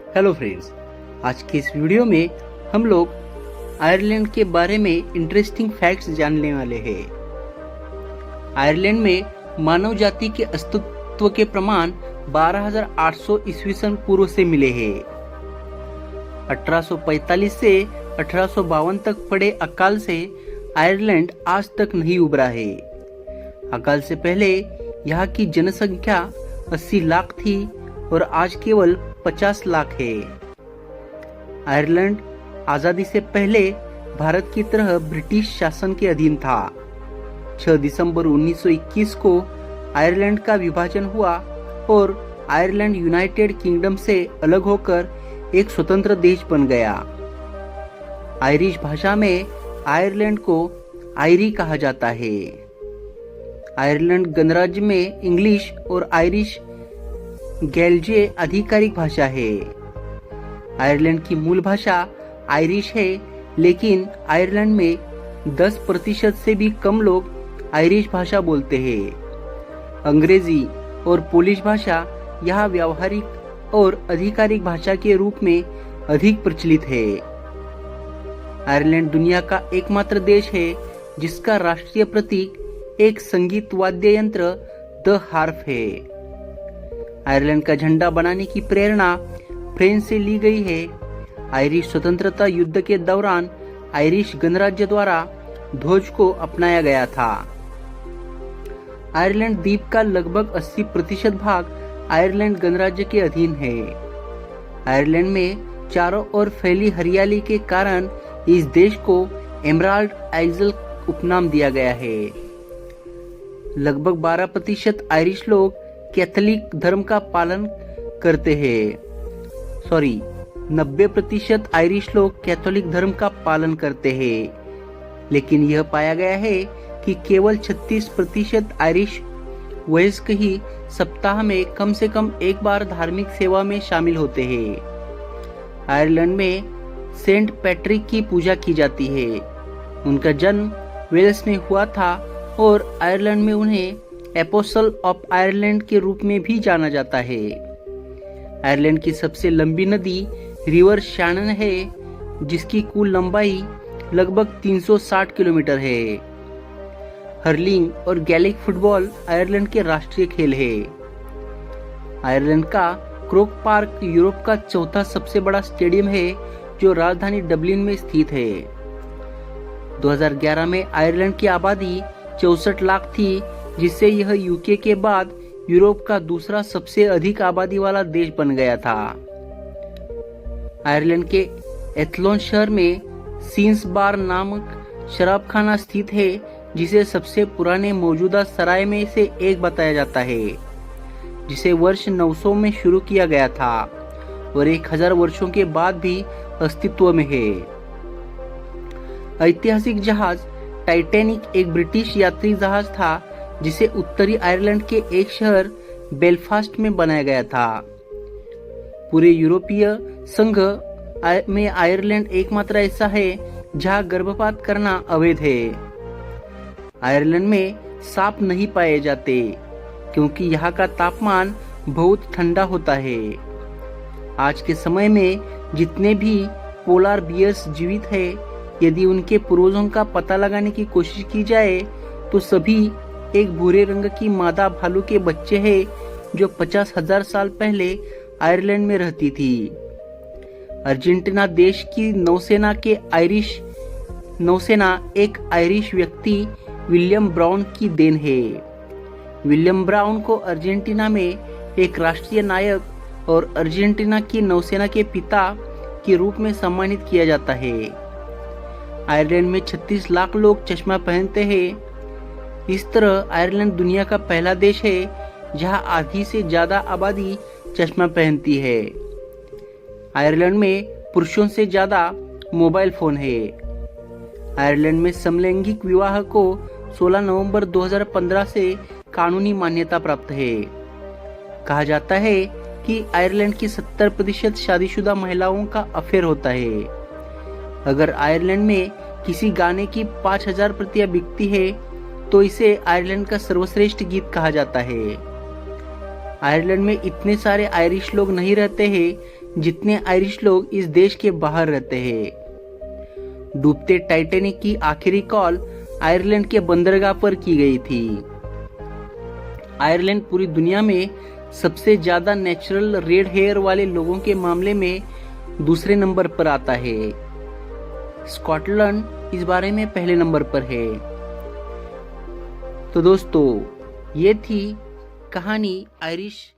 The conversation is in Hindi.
हेलो फ्रेंड्स, आज के इस वीडियो में हम लोग आयरलैंड के बारे में इंटरेस्टिंग फैक्ट्स जानने वाले हैं। आयरलैंड में मानव जाति के अस्तित्व के प्रमाण 12,800 ईस्वी सन पूर्व से मिले हैं। 1845 से 1852 तक पड़े अकाल से आयरलैंड आज तक नहीं उभरा है। अकाल से पहले यहाँ की जनसंख्या 80 लाख थी और आज केवल 50 लाख है। आयरलैंड आजादी से पहले भारत की तरह ब्रिटिश शासन के अधीन था। 6 दिसंबर 1921 को आयरलैंड का विभाजन हुआ और आयरलैंड यूनाइटेड किंगडम से अलग होकर एक स्वतंत्र देश बन गया। आयरिश भाषा में आयरलैंड को आयरी कहा जाता है। आयरलैंड गणराज्य में इंग्लिश और आयरिश गैल्जे आधिकारिक भाषा है। आयरलैंड की मूल भाषा आयरिश है, लेकिन आयरलैंड में 10% से भी कम लोग आयरिश भाषा बोलते हैं। अंग्रेजी और पोलिश भाषा यहाँ व्यावहारिक और आधिकारिक भाषा के रूप में अधिक प्रचलित है। आयरलैंड दुनिया का एकमात्र देश है जिसका राष्ट्रीय प्रतीक एक संगीत वाद्य यंत्र द हार्प है। आयरलैंड का झंडा बनाने की प्रेरणा फ्रेंच से ली गई है। आयरिश स्वतंत्रता युद्ध के दौरान आयरिश गणराज्य द्वारा ध्वज को अपनाया गया था। आयरलैंड द्वीप का लगभग 80% भाग आयरलैंड गणराज्य के अधीन है। आयरलैंड में चारों ओर फैली हरियाली के कारण इस देश को एमराल्ड आइजल उपनाम दिया गया है। लगभग 12% आयरिश लोग कैथोलिक धर्म का पालन करते हैं। 90% आयरिश लोग कैथोलिक धर्म का पालन करते हैं, लेकिन यह पाया गया है कि केवल 36% आयरिश वयस्क ही सप्ताह में कम से कम एक बार धार्मिक सेवा में शामिल होते हैं। आयरलैंड में सेंट पैट्रिक की पूजा की जाती है। उनका जन्म वेल्स में हुआ था और आयरलैंड में उन्हें एपोस्टल ऑफ आयरलैंड के रूप में भी जाना जाता है। आयरलैंड की सबसे लंबी नदी रिवर शैनन है, जिसकी कुल लंबाई लगभग 360 किलोमीटर है। हर्लिंग और गैलिक फुटबॉल आयरलैंड के राष्ट्रीय खेल है। आयरलैंड का क्रोक पार्क यूरोप का चौथा सबसे बड़ा स्टेडियम है, जो राजधानी डबलिन में स्थित है। 2011 में आयरलैंड की आबादी 64 लाख थी, जिससे यह यूके के बाद यूरोप का दूसरा सबसे अधिक आबादी वाला देश बन गया था। आयरलैंड के एथलोन शहर में सीन्स बार नामक शराबखाना स्थित है, जिसे सबसे पुराने मौजूदा सराय में से एक बताया जाता है, जिसे वर्ष 900 में शुरू किया गया था और 1000 वर्षों के बाद भी अस्तित्व में है। ऐतिहासिक जहाज टाइटैनिक एक ब्रिटिश यात्री जहाज था, जिसे उत्तरी आयरलैंड के एक शहर बेलफास्ट में बनाया गया था। पूरे यूरोपीय संघ में आयरलैंड एकमात्र ऐसा है जहां गर्भपात करना अवैध है। आयरलैंड में सांप नहीं पाए जाते, क्योंकि यहाँ का तापमान बहुत ठंडा होता है। आज के समय में जितने भी पोलार बियर्स जीवित है, यदि उनके पूर्वजों का पता लगाने की कोशिश की जाए तो सभी एक भूरे रंग की मादा भालू के बच्चे हैं, जो 50,000 साल पहले आयरलैंड में रहती थी। अर्जेंटीना देश की नौसेना एक आयरिश व्यक्ति विलियम ब्राउन की देन है। विलियम ब्राउन को अर्जेंटीना में एक राष्ट्रीय नायक और अर्जेंटीना की नौसेना के पिता के रूप में सम्मानित किया जाता है। आयरलैंड में 36 लाख लोग चश्मा पहनते हैं। इस तरह आयरलैंड दुनिया का पहला देश है जहां आधी से ज्यादा आबादी चश्मा पहनती है। आयरलैंड में पुरुषों से ज्यादा मोबाइल फोन है। आयरलैंड में समलैंगिक विवाह को 16 नवंबर 2015 से कानूनी मान्यता प्राप्त है। कहा जाता है कि आयरलैंड की 70% शादीशुदा महिलाओं का अफेयर होता है। अगर आयरलैंड में किसी गाने की 5000 प्रतियां बिकती है तो इसे आयरलैंड का सर्वश्रेष्ठ गीत कहा जाता है। आयरलैंड में इतने सारे आयरिश लोग नहीं रहते हैं जितने आयरिश लोग इस देश के बाहर रहते हैं। डूबते टाइटैनिक की आखिरी कॉल आयरलैंड के बंदरगाह पर की गई थी। आयरलैंड पूरी दुनिया में सबसे ज्यादा नेचुरल रेड हेयर वाले लोगों के मामले में दूसरे नंबर पर आता है। स्कॉटलैंड इस बारे में पहले नंबर पर है। तो दोस्तों, ये थी कहानी आयरिश